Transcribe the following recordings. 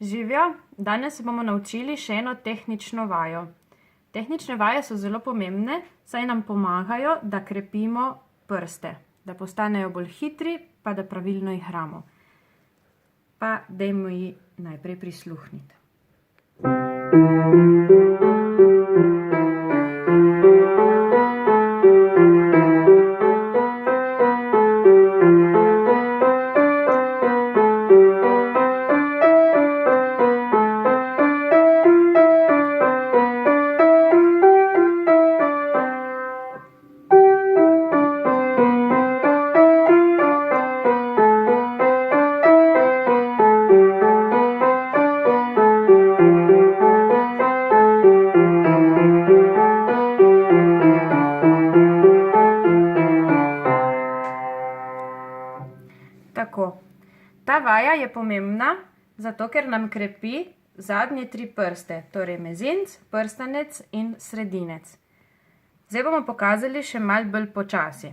Živijo, danes se bomo naučili še eno tehnično vajo. Tehnične vaje so zelo pomembne, saj nam pomagajo, da krepimo prste, da postanejo bolj hitri, pa da pravilno igramo. Pa dajmo ji najprej prisluhniti. Tako, ta vaja je pomembna, zato ker nam krepi zadnje 3 prste, torej mezinec, prstanec in sredinec. Zdaj bomo pokazali še malo bolj počasi.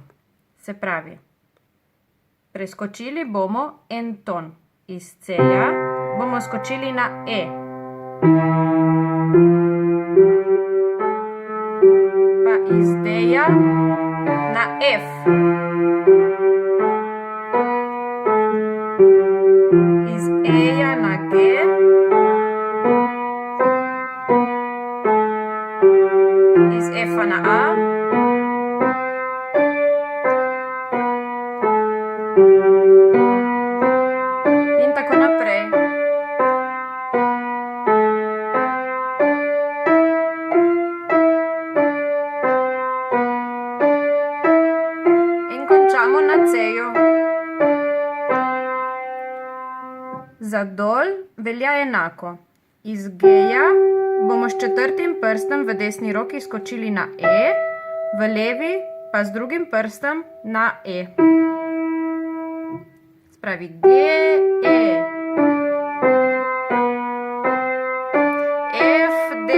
Se pravi, preskočili bomo en ton. Iz C-ja bomo skočili na E. Pa iz D-ja na F. Iz E-ja na G, iz F-a na A, in tako naprej. In končamo na C-ju. Za dol velja enako. Iz G-ja bomo s 4. prstom v desni roki skočili na E, v levi pa z drugim prstom na E. Spravi G, E, F, D,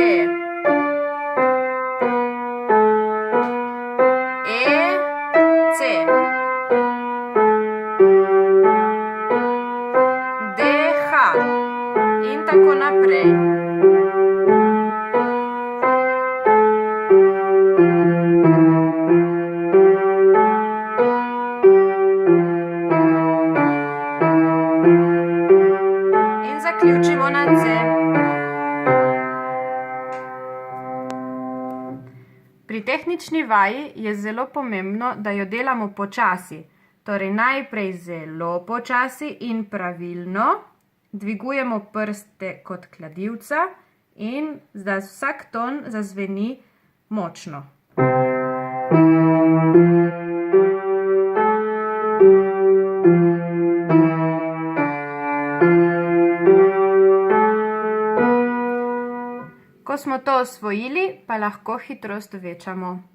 E, C. In tako naprej. In zaključimo na C. Pri tehnični vaji je zelo pomembno, da jo delamo počasi. Torej najprej zelo počasi in pravilno. Dvigujemo prste kot kladivca in da vsak ton zazveni močno. Ko smo to osvojili, pa lahko hitrost večamo.